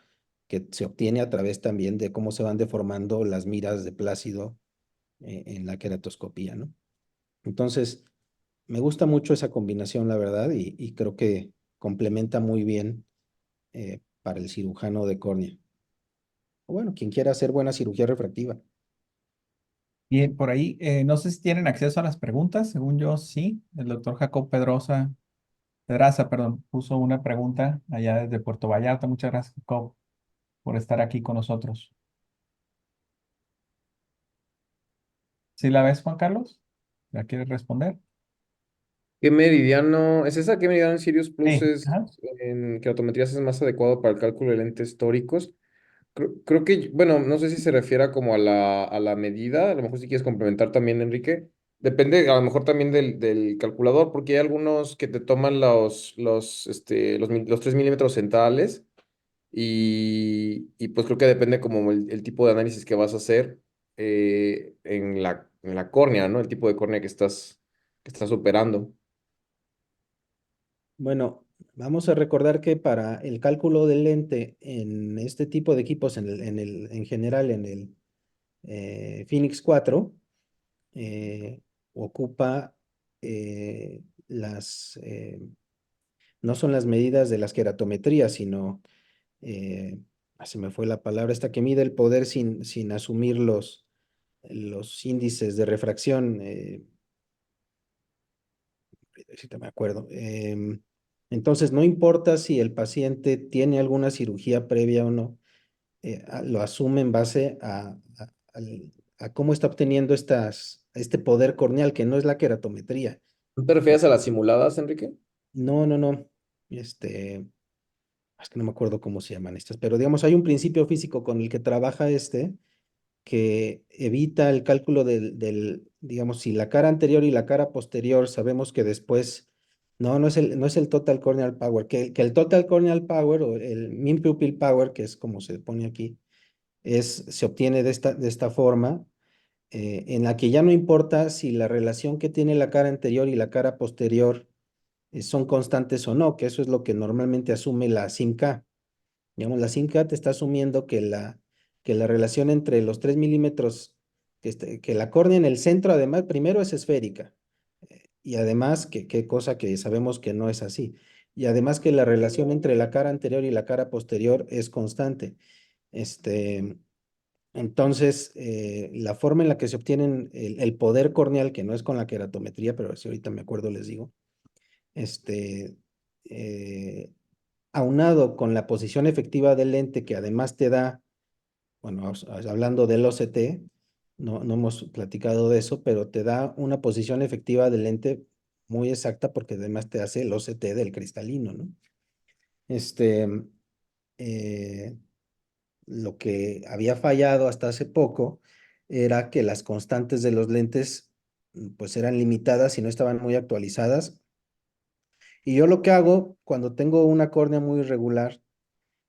que se obtiene a través también de cómo se van deformando las miras de Plácido en la queratoscopía, ¿no? Entonces, me gusta mucho esa combinación, la verdad, y creo que complementa muy bien para el cirujano de córnea. O bueno, quien quiera hacer buena cirugía refractiva. Bien, por ahí, no sé si tienen acceso a las preguntas, según yo sí. El doctor Jacob Pedraza, perdón, puso una pregunta allá desde Puerto Vallarta. Muchas gracias, Jacob, por estar aquí con nosotros. ¿Sí la ves, Juan Carlos? ¿La quieres responder? ¿Qué meridiano es esa? ¿Qué meridiano en Sirius Plus es Ajá. en keratometrías es más adecuado para el cálculo de lentes tóricos? Creo que, bueno, no sé si se refiere como a la medida, a lo mejor si quieres complementar también, Enrique. Depende a lo mejor también del calculador, porque hay algunos que te toman los 3 milímetros centrales y pues creo que depende como el tipo de análisis que vas a hacer en la córnea, ¿no? El tipo de córnea que estás operando. Bueno, vamos a recordar que para el cálculo del lente en este tipo de equipos, en general en el Phoenix 4, ocupa no son las medidas de las queratometrías, sino, eh, se me fue la palabra esta que mide el poder sin asumir los índices de refracción. Si te me acuerdo. Entonces, no importa si el paciente tiene alguna cirugía previa o no, lo asume en base a cómo está obteniendo este poder corneal, que no es la queratometría. ¿No te refieres a las simuladas, Enrique? No, no, no. Es que no me acuerdo cómo se llaman estas, pero digamos, hay un principio físico con el que trabaja que evita el cálculo digamos, si la cara anterior y la cara posterior sabemos que después, no es el total corneal power, que el total corneal power o el mean pupil power, que es como se pone aquí, se obtiene de esta forma, en la que ya no importa si la relación que tiene la cara anterior y la cara posterior son constantes o no, que eso es lo que normalmente asume la SIMK. Digamos, la SIMCAT está asumiendo que la relación entre los 3 milímetros, que la córnea en el centro, además, primero es esférica, y además, que cosa que sabemos que no es así, y además que la relación entre la cara anterior y la cara posterior es constante. Este, entonces, la forma en la que se obtienen el poder corneal, que no es con la queratometría, pero si ahorita me acuerdo les digo, este, eh, aunado con la posición efectiva del lente, que además te da, bueno, hablando del OCT, no hemos platicado de eso, pero te da una posición efectiva del lente muy exacta porque además te hace el OCT del cristalino, ¿no? Este, eh, lo que había fallado hasta hace poco era que las constantes de los lentes pues eran limitadas y no estaban muy actualizadas. Y yo lo que hago cuando tengo una córnea muy irregular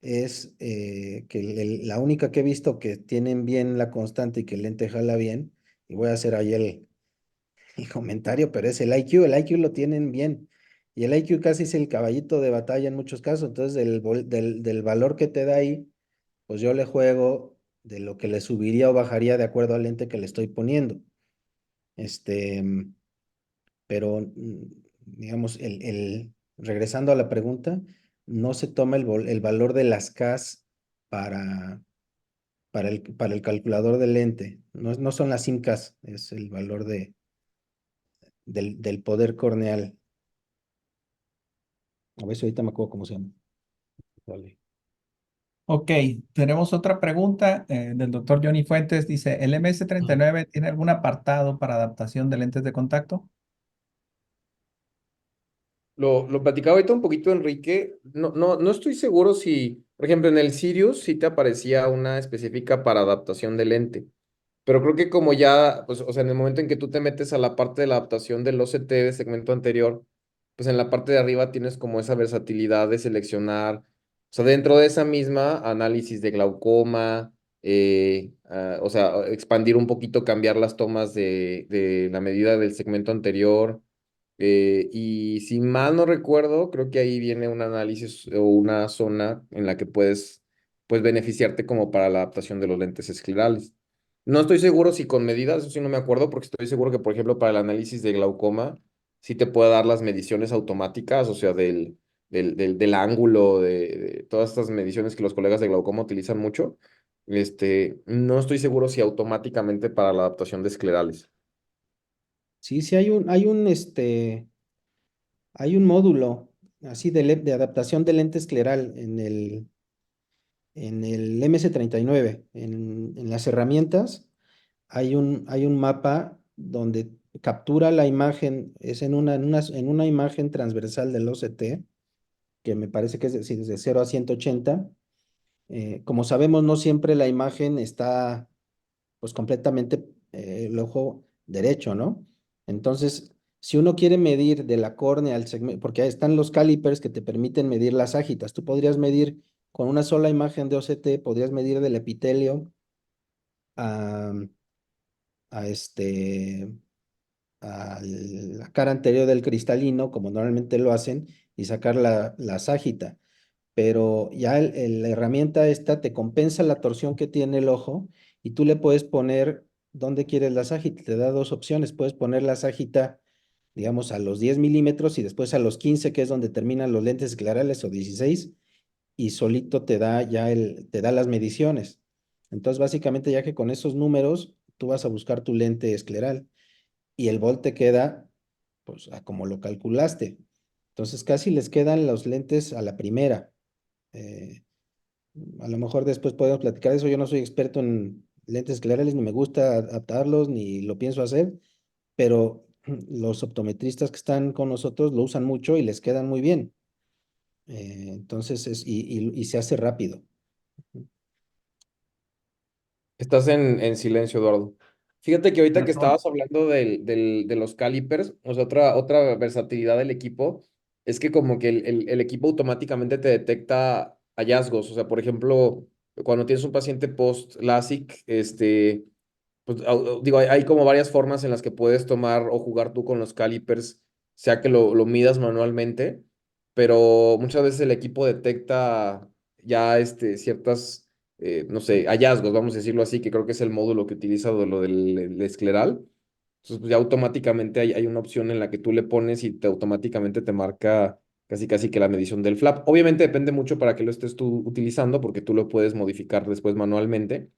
es que la única que he visto que tienen bien la constante y que el lente jala bien, y voy a hacer ahí el comentario, pero es el IQ lo tienen bien, y el IQ casi es el caballito de batalla en muchos casos, entonces del valor que te da ahí, pues yo le juego de lo que le subiría o bajaría de acuerdo al lente que le estoy poniendo. Este, pero digamos, regresando a la pregunta, no se toma el valor de las Ks para para el calculador del lente. No son las IMCAS, es el valor del poder corneal. A ver si ahorita me acuerdo cómo se llama. Vale. Ok, tenemos otra pregunta del doctor Johnny Fuentes. Dice, ¿el MS-39 tiene algún apartado para adaptación de lentes de contacto? Lo platicaba ahorita un poquito, Enrique. No estoy seguro si, por ejemplo, en el Sirius sí te aparecía una específica para adaptación de lente. Pero creo que como ya, pues, o sea, en el momento en que tú te metes a la parte de la adaptación del OCT de segmento anterior, pues en la parte de arriba tienes como esa versatilidad de seleccionar, o sea, dentro de esa misma análisis de glaucoma, o sea, expandir un poquito, cambiar las tomas de la medida del segmento anterior. Y si mal no recuerdo, creo que ahí viene un análisis o una zona en la que puedes beneficiarte como para la adaptación de los lentes esclerales. No estoy seguro si con medidas, eso sí no me acuerdo, porque estoy seguro que, por ejemplo, para el análisis de glaucoma, sí te puede dar las mediciones automáticas, o sea, del ángulo, de todas estas mediciones que los colegas de glaucoma utilizan mucho. No estoy seguro si automáticamente para la adaptación de esclerales. Sí, sí, hay un módulo así de adaptación de lente escleral en el MS-39. En las herramientas hay un mapa donde captura la imagen, es en una imagen transversal del OCT, que me parece que es de 0 a 180. Como sabemos, no siempre la imagen está pues completamente el ojo derecho, ¿no? Entonces, si uno quiere medir de la córnea al segmento, porque ahí están los calipers que te permiten medir las ágitas, tú podrías medir con una sola imagen de OCT, podrías medir del epitelio a, a este, a la cara anterior del cristalino, como normalmente lo hacen, y sacar la ságita. Pero ya la herramienta esta te compensa la torsión que tiene el ojo y tú le puedes poner dónde quieres la ságita. Te da dos opciones. Puedes poner la ságita, digamos, a los 10 milímetros y después a los 15, que es donde terminan los lentes esclerales, o 16, y solito te da las mediciones. Entonces, básicamente, ya que con esos números tú vas a buscar tu lente escleral y el volt te queda, pues, a como lo calculaste. Entonces, casi les quedan los lentes a la primera. Eh, a lo mejor después podemos platicar de eso. Yo no soy experto en lentes esclerales, ni me gusta adaptarlos, ni lo pienso hacer, pero los optometristas que están con nosotros lo usan mucho y les quedan muy bien. Entonces, y se hace rápido. Estás en silencio, Eduardo. Fíjate que ahorita que Perdón. estabas hablando de los calipers, o sea, otra versatilidad del equipo es que como que el equipo automáticamente te detecta hallazgos. O sea, por ejemplo, cuando tienes un paciente post-LASIK, pues digo, hay como varias formas en las que puedes tomar o jugar tú con los calipers, sea que lo midas manualmente, pero muchas veces el equipo detecta ya ciertas, no sé, hallazgos, vamos a decirlo así, que creo que es el módulo que utiliza lo del el escleral. Entonces, pues ya automáticamente hay una opción en la que tú le pones y automáticamente te marca casi casi que la medición del flap. Obviamente depende mucho para qué lo estés tú utilizando, porque tú lo puedes modificar después manualmente,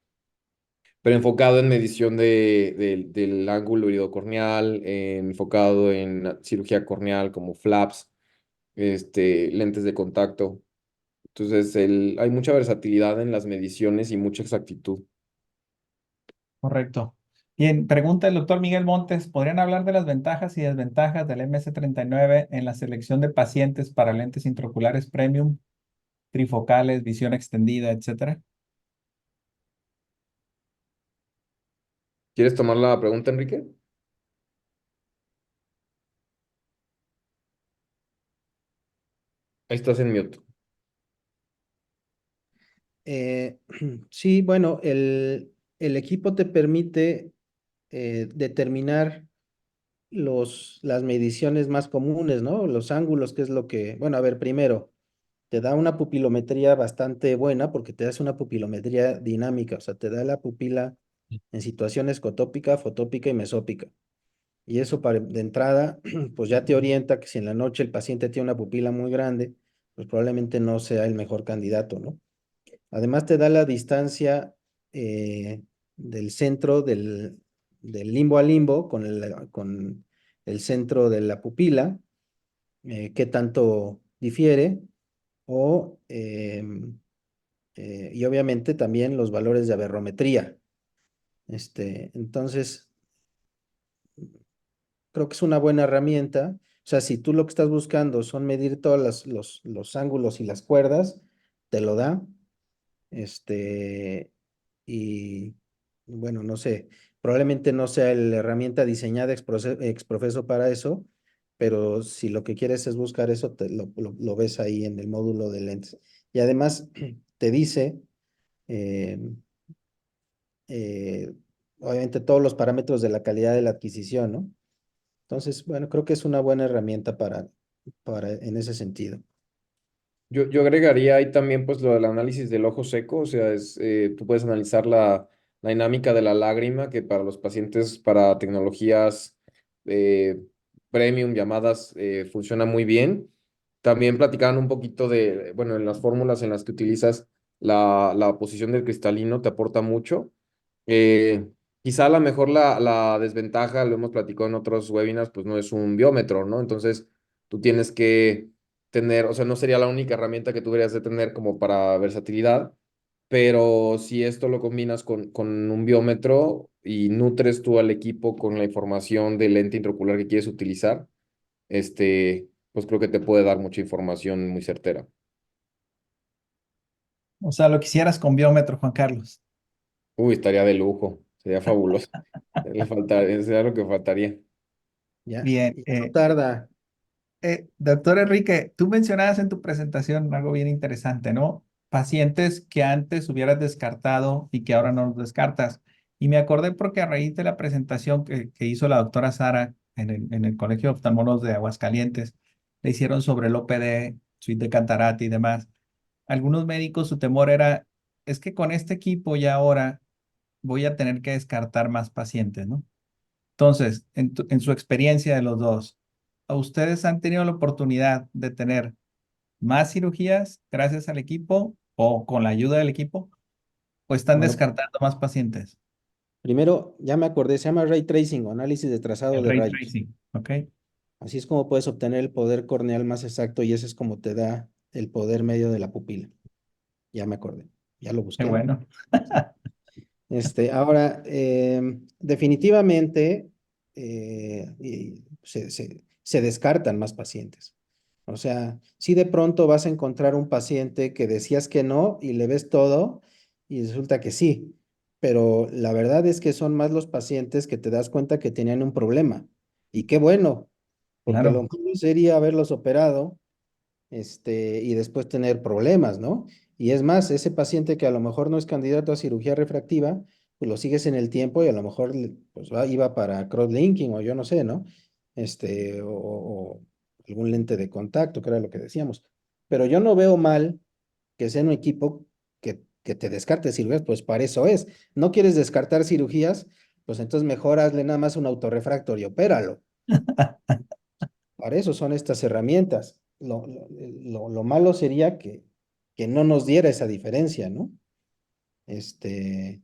pero enfocado en medición del ángulo iridocorneal, enfocado en cirugía corneal como flaps, lentes de contacto. Entonces, hay mucha versatilidad en las mediciones y mucha exactitud. Correcto. Bien, pregunta el doctor Miguel Montes, ¿podrían hablar de las ventajas y desventajas del MS39 en la selección de pacientes para lentes intraoculares premium, trifocales, visión extendida, etcétera? ¿Quieres tomar la pregunta, Enrique? Ahí estás en mute. Eh, sí, bueno, el equipo te permite determinar las mediciones más comunes, ¿no? Los ángulos, que es lo que, bueno, a ver, primero, te da una pupilometría bastante buena porque te das una pupilometría dinámica, o sea, te da la pupila en situación escotópica, fotópica y mesópica. Y eso de entrada, pues ya te orienta que si en la noche el paciente tiene una pupila muy grande, pues probablemente no sea el mejor candidato, ¿no? Además te da la distancia del centro del limbo a limbo con el centro de la pupila, qué tanto difiere, y obviamente también los valores de aberrometría. Entonces, creo que es una buena herramienta. O sea, si tú lo que estás buscando son medir todos los ángulos y las cuerdas, te lo da. Este, y bueno, no sé, probablemente no sea la herramienta diseñada exprofeso para eso, pero si lo que quieres es buscar eso, lo ves ahí en el módulo de lentes. Y además te dice, eh, eh, obviamente, todos los parámetros de la calidad de la adquisición, ¿no? Entonces, bueno, creo que es una buena herramienta en ese sentido. Yo agregaría ahí también pues lo del análisis del ojo seco, o sea, tú puedes analizar la dinámica de la lágrima, que para los pacientes, para tecnologías eh, premium llamadas, funciona muy bien. También platicaban un poquito de, bueno, en las fórmulas en las que utilizas la posición del cristalino te aporta mucho. Eh, Quizá a lo mejor la desventaja, lo hemos platicado en otros webinars, pues no es un biómetro, ¿no? Entonces tú tienes que tener, o sea, no sería la única herramienta que tú deberías de tener como para versatilidad, pero si esto lo combinas con un biómetro y nutres tú al equipo con la información del lente intraocular que quieres utilizar, pues creo que te puede dar mucha información muy certera. O sea, lo quisieras con biómetro, Juan Carlos. Uy, estaría de lujo, sería fabuloso. Le faltaría, sería lo que faltaría. Ya, Bien, ya no tarda. doctor Enrique, tú mencionabas en tu presentación algo bien interesante, ¿no? Pacientes que antes hubieras descartado y que ahora no los descartas. Y me acordé porque a raíz de la presentación que hizo la doctora Sara en el Colegio de Oftalmólogos de Aguascalientes, le hicieron sobre el OPD, suite de catarata y demás. Algunos médicos, su temor era, es que con este equipo ya ahora voy a tener que descartar más pacientes, ¿no? Entonces, en su experiencia de los dos, ¿a ustedes han tenido la oportunidad de tener más cirugías gracias al equipo o con la ayuda del equipo? ¿O están Bueno, descartando más pacientes? primero, ya me acordé, se llama ray tracing o análisis de trazado El de ray rayos. tracing, ¿ok? Así es como puedes obtener el poder corneal más exacto y ese es como te da el poder medio de la pupila. Ya me acordé, ya lo Qué busqué. bueno. Ahora, definitivamente se descartan más pacientes. O sea, si de pronto vas a encontrar un paciente que decías que no y le ves todo y resulta que sí, pero la verdad es que son más los pacientes que te das cuenta que tenían un problema. Y qué bueno, porque lo Claro, malo sería haberlos operado y después tener problemas, ¿no? Y es más, ese paciente que a lo mejor no es candidato a cirugía refractiva, pues lo sigues en el tiempo y a lo mejor pues, iba para crosslinking o yo no sé, ¿no? O algún lente de contacto, que era lo que decíamos. Pero yo no veo mal que sea un equipo que te descarte cirugías, pues para eso es. No quieres descartar cirugías, pues entonces mejor hazle nada más un autorrefractor y opéralo. Para eso son estas herramientas. Lo malo sería que no nos diera esa diferencia, ¿no? Este,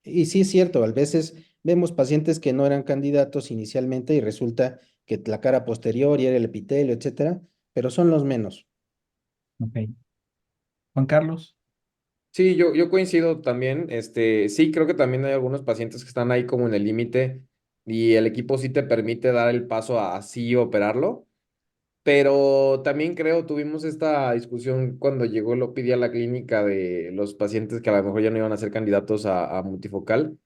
y sí es cierto, a veces vemos pacientes que no eran candidatos inicialmente y resulta que la cara posterior y era el epitelio, etcétera, pero son los menos. ok. Juan Carlos, Sí, yo coincido también. Sí, creo que también hay algunos pacientes que están ahí como en el límite y el equipo sí te permite dar el paso a sí operarlo. Pero también creo, tuvimos esta discusión cuando llegó el OPD a la clínica de los pacientes que a lo mejor ya no iban a ser candidatos a multifocal.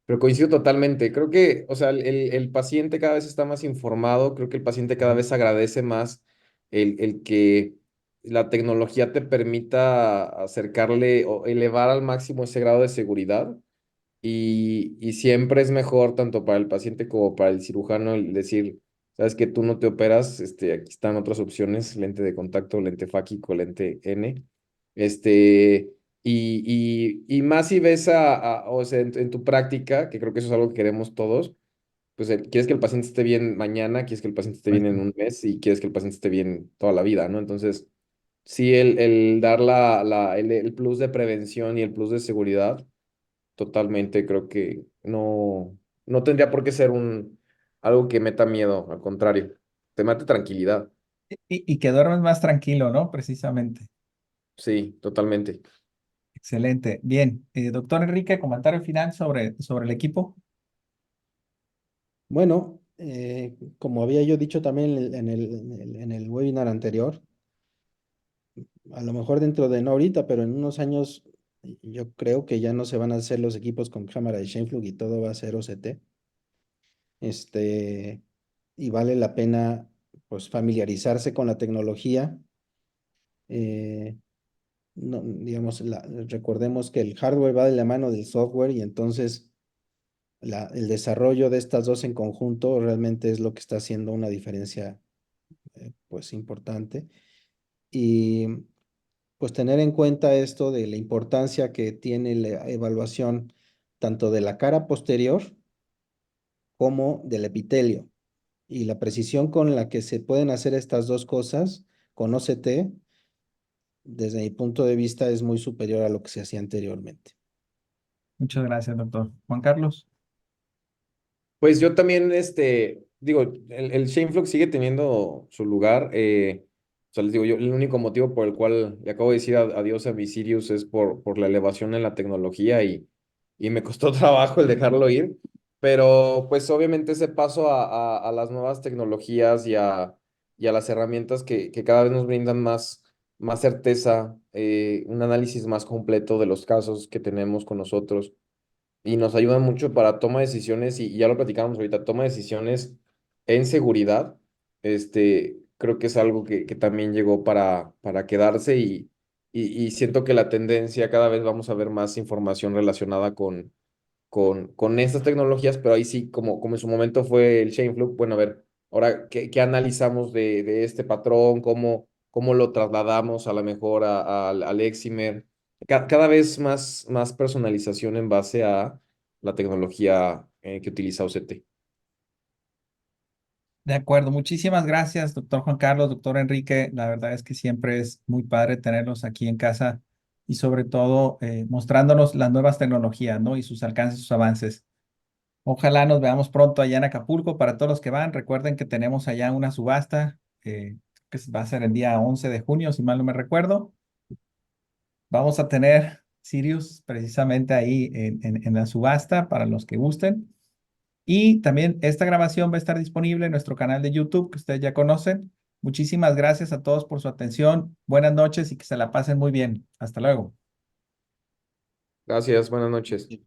Pero coincido totalmente. Creo que, o sea, el paciente cada vez está más informado. Creo que el paciente cada vez agradece más el que la tecnología te permita acercarle o elevar al máximo ese grado de seguridad. Y siempre es mejor, tanto para el paciente como para el cirujano, el decir, sabes que tú no te operas, aquí están otras opciones, lente de contacto, lente fáquico, lente N. Y más si ves o sea, en tu práctica, que creo que eso es algo que queremos todos, pues quieres que el paciente esté bien mañana, quieres que el paciente esté bien en puesto. un mes y quieres que el paciente esté bien toda la vida, ¿no? Entonces, sí, el dar el plus de prevención y el plus de seguridad, totalmente creo que no tendría por qué ser algo que meta miedo, al contrario, te mate tranquilidad. Y que duermes más tranquilo, ¿no? Precisamente. Sí, totalmente. Excelente. Bien. Doctor Enrique, comentario final sobre el equipo. Bueno, como había yo dicho también en el webinar anterior, a lo mejor dentro de no ahorita, pero en unos años yo creo que ya no se van a hacer los equipos con cámara de Scheimpflug y todo va a ser OCT. Este, y vale la pena pues familiarizarse con la tecnología. eh, no, digamos, recordemos que el hardware va de la mano del software y entonces el desarrollo de estas dos en conjunto realmente es lo que está haciendo una diferencia pues importante. Y pues tener en cuenta esto de la importancia que tiene la evaluación tanto de la cara posterior como del epitelio. Y la precisión con la que se pueden hacer estas dos cosas con OCT, desde mi punto de vista, es muy superior a lo que se hacía anteriormente. Muchas gracias, doctor. Juan Carlos. Pues yo también, digo, el Shane Flock sigue teniendo su lugar. O sea, les digo yo, el único motivo por el cual le acabo de decir adiós a mi Sirius es por la elevación en la tecnología y me costó trabajo el dejarlo ir. Pero pues obviamente ese paso a las nuevas tecnologías y a las herramientas que cada vez nos brindan más certeza, un análisis más completo de los casos que tenemos con nosotros y nos ayudan mucho para toma de decisiones y ya lo platicamos ahorita, toma de decisiones en seguridad, creo que es algo que también llegó para quedarse y siento que la tendencia cada vez vamos a ver más información relacionada con estas tecnologías, pero ahí sí, como en su momento fue el Shaneflug, bueno, a ver, ahora, ¿qué analizamos de este patrón? ¿Cómo lo trasladamos a lo mejor al Eximer? Cada vez más personalización en base a la tecnología que utiliza OCT. De acuerdo, muchísimas gracias, doctor Juan Carlos, doctor Enrique. La verdad es que siempre es muy padre tenerlos aquí en casa y sobre todo mostrándonos las nuevas tecnologías, ¿no? Y sus alcances, sus avances. Ojalá nos veamos pronto allá en Acapulco. Para todos los que van, recuerden que tenemos allá una subasta que va a ser el día 11 de junio, si mal no me recuerdo. Vamos a tener Sirius precisamente ahí en la subasta para los que gusten. Y también esta grabación va a estar disponible en nuestro canal de YouTube que ustedes ya conocen. Muchísimas gracias a todos por su atención. Buenas noches y que se la pasen muy bien. Hasta luego. Gracias, buenas noches.